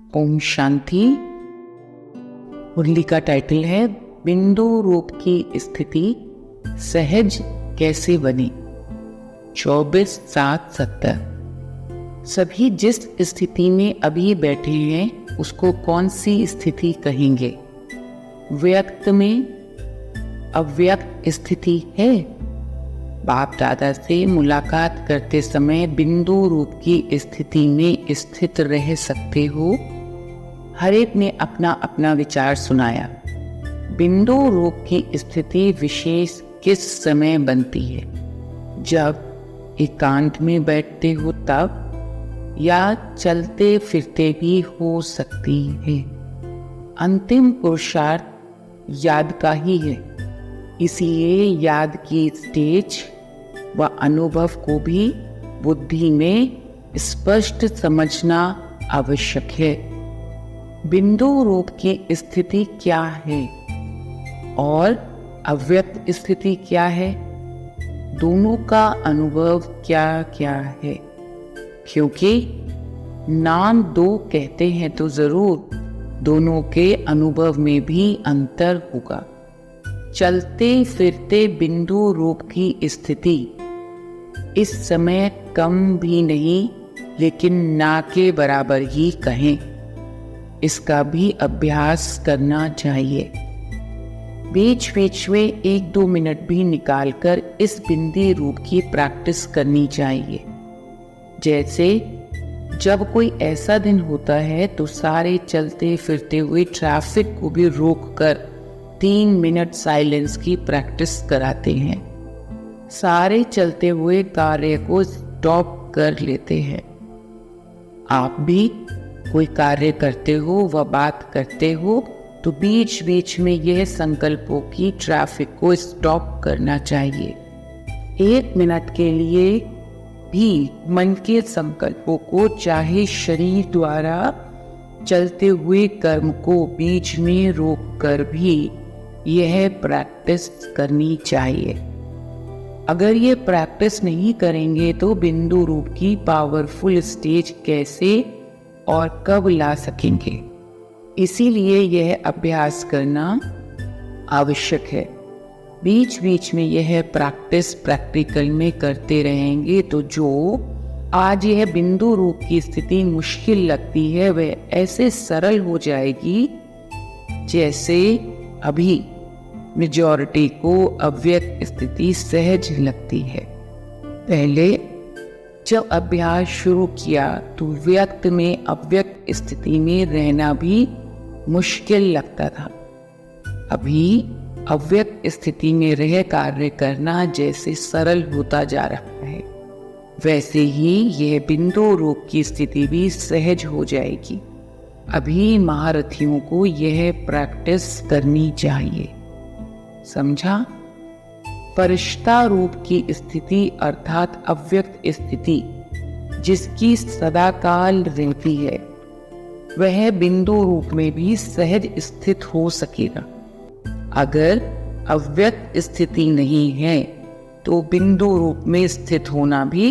ओम शांति। मुरली का टाइटल है बिंदु रूप की स्थिति सहज कैसे बने। 24/7/70। सभी जिस स्थिति में अभी बैठे हैं उसको कौन सी स्थिति कहेंगे? व्यक्त में अव्यक्त स्थिति है। बाप दादा से मुलाकात करते समय बिंदु रूप की स्थिति में स्थित रह सकते हो। हर एक ने अपना अपना विचार सुनाया। बिंदु रूप की स्थिति विशेष किस समय बनती है? जब एकांत में बैठते हो तब, या चलते फिरते भी हो सकती है। अंतिम पुरुषार्थ याद का ही है, इसलिए याद की स्टेज व अनुभव को भी बुद्धि में स्पष्ट समझना आवश्यक है। बिंदु रूप की स्थिति क्या है और अव्यक्त स्थिति क्या है? दोनों का अनुभव क्या क्या है? क्योंकि नाम दो कहते हैं तो जरूर दोनों के अनुभव में भी अंतर होगा। चलते फिरते बिंदु रूप की स्थिति इस समय कम भी नहीं, लेकिन ना के बराबर ही कहें। इसका भी अभ्यास करना चाहिए। बीच बीच में 1-2 मिनट भी निकालकर इस बिंदी रूप की प्रैक्टिस करनी चाहिए। जैसे जब कोई ऐसा दिन होता है तो सारे चलते फिरते हुए ट्रैफिक को भी रोककर 3 मिनट साइलेंस की प्रैक्टिस कराते हैं। सारे चलते हुए कार्य को स्टॉप कर लेते हैं। आप भी कोई कार्य करते हो व बात करते हो तो बीच बीच में यह संकल्पों की ट्रैफिक को स्टॉप करना चाहिए। 1 मिनट के लिए भी मन के संकल्पों को, चाहे शरीर द्वारा चलते हुए कर्म को बीच में रोक कर भी यह प्रैक्टिस करनी चाहिए। अगर ये प्रैक्टिस नहीं करेंगे तो बिंदु रूप की पावरफुल स्टेज कैसे और कब ला सकेंगे? इसीलिए यह अभ्यास करना आवश्यक है। बीच बीच में यह प्रैक्टिस प्रैक्टिकल में करते रहेंगे तो जो आज यह बिंदु रूप की स्थिति मुश्किल लगती है वह ऐसे सरल हो जाएगी जैसे अभी मेजॉरिटी को अव्यक्त स्थिति सहज लगती है। पहले जब अभ्यास शुरू किया तो व्यक्त में अव्यक्त स्थिति में रहना भी मुश्किल लगता था। अभी अव्यक्त स्थिति में रह कार्य करना जैसे सरल होता जा रहा है, वैसे ही यह बिंदु रूप की स्थिति भी सहज हो जाएगी। अभी महारथियों को यह प्रैक्टिस करनी चाहिए। समझा? फरिश्ता रूप की स्थिति अर्थात अव्यक्त स्थिति जिसकी सदाकाल रहती है, वह बिंदु रूप में भी सहज स्थित हो सकेगा। अगर अव्यक्त स्थिति नहीं है तो बिंदु रूप में स्थित होना भी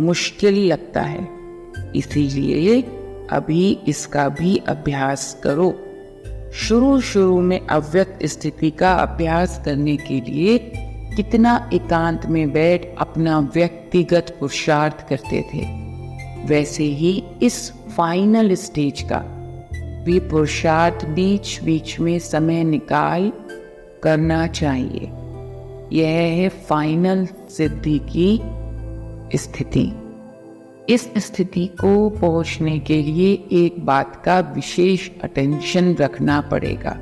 मुश्किल लगता है। इसीलिए अभी इसका भी अभ्यास करो। शुरू में अव्यक्त स्थिति का अभ्यास करने के लिए कितना एकांत में बैठ अपना व्यक्तिगत पुरुषार्थ करते थे, वैसे ही इस फाइनल स्टेज का भी पुरुषार्थ बीच बीच में समय निकाल करना चाहिए। यह है फाइनल सिद्धि की स्थिति। इस स्थिति को पहुंचने के लिए एक बात का विशेष अटेंशन रखना पड़ेगा।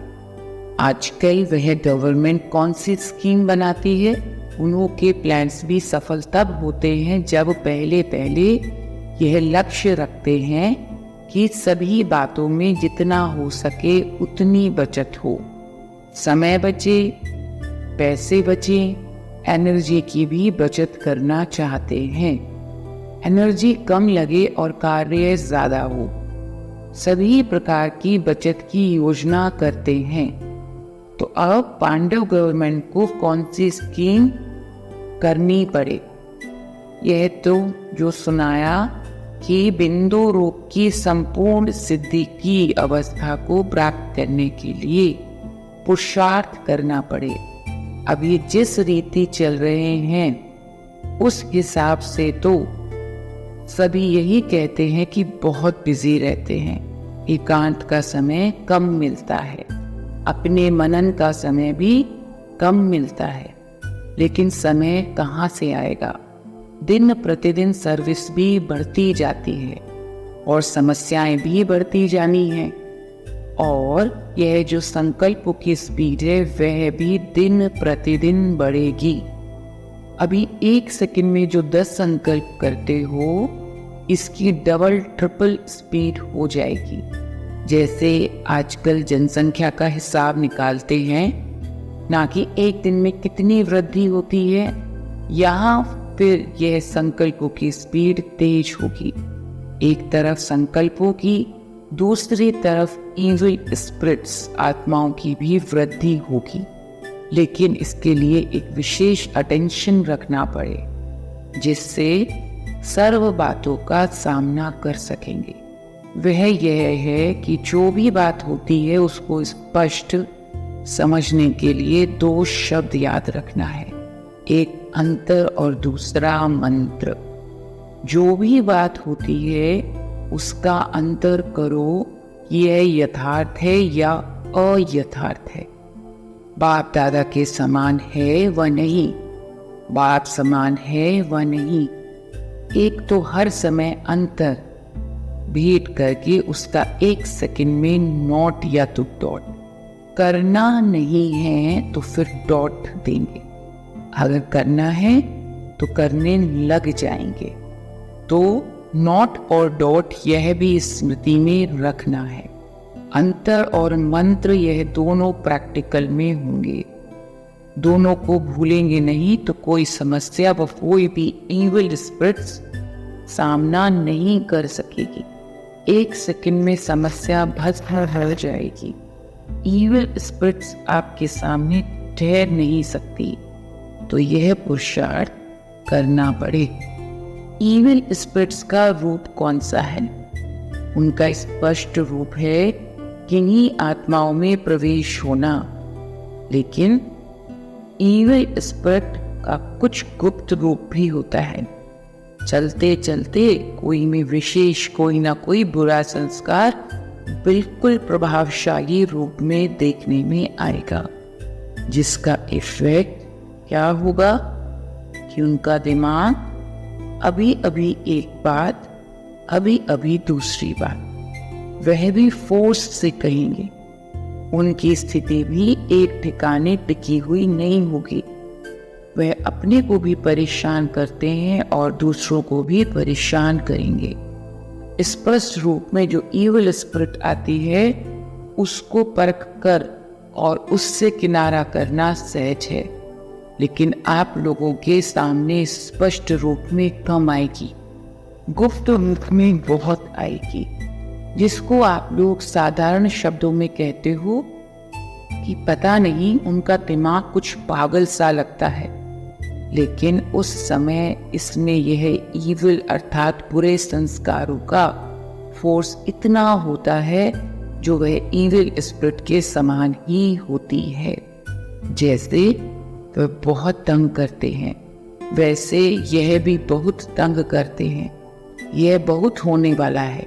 आजकल वह गवर्नमेंट कौन सी स्कीम बनाती है, उन्हों के प्लान्स भी सफल तब होते हैं जब पहले यह लक्ष्य रखते हैं कि सभी बातों में जितना हो सके उतनी बचत हो। समय बचे, पैसे बचे, एनर्जी की भी बचत करना चाहते हैं। एनर्जी कम लगे और कार्य ज़्यादा हो, सभी प्रकार की बचत की योजना करते हैं। तो अब पांडव गवर्नमेंट को कौन सी स्कीम करनी पड़े? यह तो जो सुनाया कि बिंदु रूप की संपूर्ण सिद्धि की अवस्था को प्राप्त करने के लिए पुरुषार्थ करना पड़े। अभी जिस रीति चल रहे हैं उस हिसाब से तो सभी यही कहते हैं कि बहुत बिजी रहते हैं, एकांत का समय कम मिलता है, अपने मनन का समय भी कम मिलता है। लेकिन समय कहाँ से आएगा? दिन प्रतिदिन सर्विस भी बढ़ती जाती है और समस्याएं भी बढ़ती जानी हैं, और यह जो संकल्पों की स्पीड है वह भी दिन प्रतिदिन बढ़ेगी। अभी 1 सेकंड में जो 10 संकल्प करते हो इसकी डबल ट्रिपल स्पीड हो जाएगी। जैसे आजकल जनसंख्या का हिसाब निकालते हैं, ना कि एक दिन में कितनी वृद्धि होती है, यहाँ फिर यह संकल्पों की स्पीड तेज होगी। एक तरफ संकल्पों की, दूसरी तरफ इविल स्पिरिट्स आत्माओं की भी वृद्धि होगी। लेकिन इसके लिए एक विशेष अटेंशन रखना पड़े जिससे सर्व बातों का सामना कर सकेंगे। वह यह है कि जो भी बात होती है उसको स्पष्ट समझने के लिए 2 शब्द याद रखना है, एक अंतर और दूसरा मंत्र। जो भी बात होती है उसका अंतर करो कि यह यथार्थ है या अयथार्थ है, बाप दादा के समान है व नहीं, बाप समान है व नहीं। एक तो हर समय अंतर भेंट करके उसका 1 सेकंड में नोट या तो डॉट करना नहीं है तो फिर डॉट देंगे, अगर करना है तो करने लग जाएंगे। तो नोट और डॉट यह भी स्मृति में रखना है। अंतर और मंत्र यह दोनों प्रैक्टिकल में होंगे, दोनों को भूलेंगे नहीं तो कोई समस्या व कोई भी इविल स्पिरिट्स सामना नहीं कर सकेगी। 1 सेकंड में समस्या भस्म हो जाएगी। इविल स्पिरिट्स आपके सामने ठहर नहीं सकती, तो यह पुरुषार्थ करना पड़े। इविल स्पिरिट्स का रूप कौन सा है? उनका स्पष्ट रूप है किन्हीं आत्माओं में प्रवेश होना। लेकिन इविल स्पिरिट का कुछ गुप्त रूप भी होता है। चलते चलते कोई में विशेष कोई ना कोई बुरा संस्कार बिल्कुल प्रभावशाली रूप में देखने में आएगा, जिसका इफेक्ट क्या होगा कि उनका दिमाग अभी अभी एक बात, अभी अभी दूसरी बात, वह भी फोर्स से कहेंगे। उनकी स्थिति भी एक ठिकाने टिकी हुई नहीं होगी। वह अपने को भी परेशान करते हैं और दूसरों को भी परेशान करेंगे। स्पष्ट रूप में जो इविल स्पिरिट आती है उसको परख कर और उससे किनारा करना सहज है, लेकिन आप लोगों के सामने स्पष्ट रूप में कम आएगी, गुप्त रूप में बहुत आएगी, जिसको आप लोग साधारण शब्दों में कहते हो कि पता नहीं उनका दिमाग कुछ पागल सा लगता है। लेकिन उस समय इसमें यह इविल अर्थात बुरे संस्कारों का फोर्स इतना होता है जो वह इविल स्पिरिट के समान ही होती है। जैसे वह बहुत तंग करते हैं वैसे यह भी बहुत तंग करते हैं। यह बहुत होने वाला है,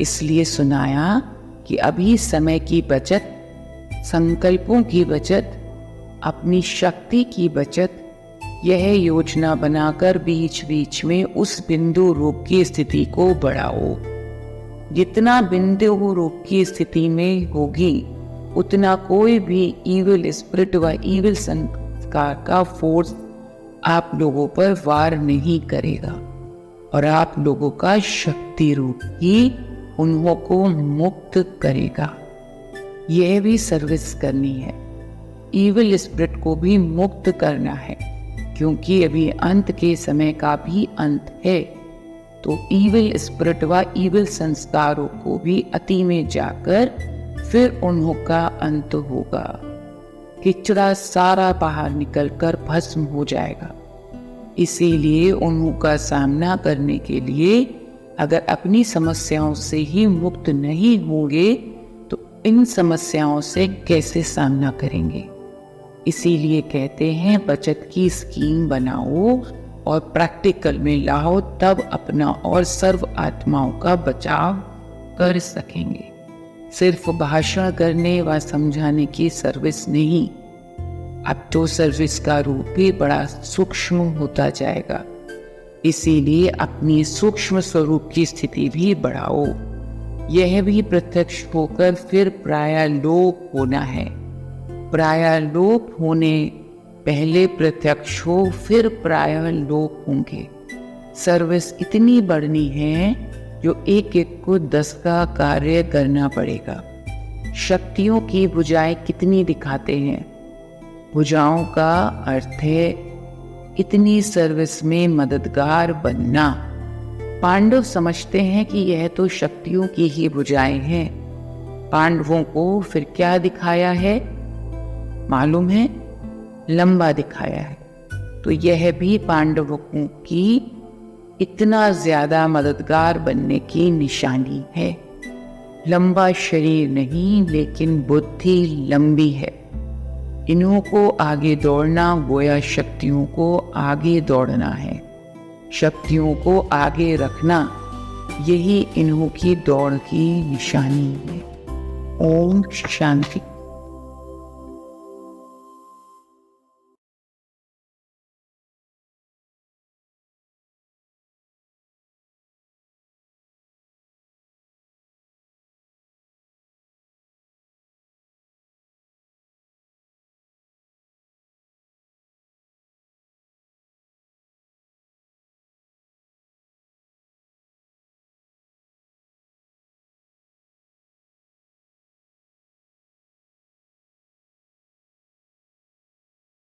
इसलिए सुनाया कि अभी समय की बचत, संकल्पों की बचत, अपनी शक्ति की बचत, यह योजना बनाकर बीच बीच में उस बिंदु रूप की स्थिति को बढ़ाओ। जितना बिंदु रूप की स्थिति में होगी उतना कोई भी इविल स्पिरिट व इविल संस्कार का फोर्स आप लोगों पर वार नहीं करेगा और आप लोगों का शक्ति रूप ही उन्हों को मुक्त करेगा। यह भी सर्विस करनी है, इविल स्पिरिट को भी मुक्त करना है, क्योंकि अभी अंत के समय का भी अंत है। तो इविल स्पिरिट व इविल संस्कारों को भी अति में जाकर फिर उन्हों का अंत होगा। किचड़ा सारा बाहर निकलकर भस्म हो जाएगा। इसीलिए उन्हों का सामना करने के लिए अगर अपनी समस्याओं से ही मुक्त नहीं होंगे तो इन समस्याओं से कैसे सामना करेंगे। इसीलिए कहते हैं बचत की स्कीम बनाओ और प्रैक्टिकल में लाओ, तब अपना और सर्व आत्माओं का बचाव कर सकेंगे। सिर्फ भाषण करने व समझाने की सर्विस नहीं, अब तो सर्विस का रूप भी बड़ा सूक्ष्म होता जाएगा। इसीलिए अपनी सूक्ष्म स्वरूप की स्थिति भी बढ़ाओ। यह भी प्रत्यक्ष होकर फिर प्रायालोप होना है। प्रायालोप होने पहले प्रत्यक्ष हो, फिर प्रायालोप होंगे। सर्विस इतनी बढ़नी है जो एक एक को 10 का कार्य करना पड़ेगा। शक्तियों की भुजाएं कितनी दिखाते हैं। भुजाओं का अर्थ है इतनी सर्विस में मददगार बनना। पांडव समझते हैं कि यह तो शक्तियों की ही भुजाएं हैं। पांडवों को फिर क्या दिखाया है मालूम है? लंबा दिखाया है। तो यह भी पांडवों की इतना ज्यादा मददगार बनने की निशानी है। लंबा शरीर नहीं, लेकिन बुद्धि लंबी है। इन्हों को आगे दौड़ना गोया शक्तियों को आगे दौड़ना है। शक्तियों को आगे रखना, यही इन्हों की दौड़ की निशानी है। ओम शांति।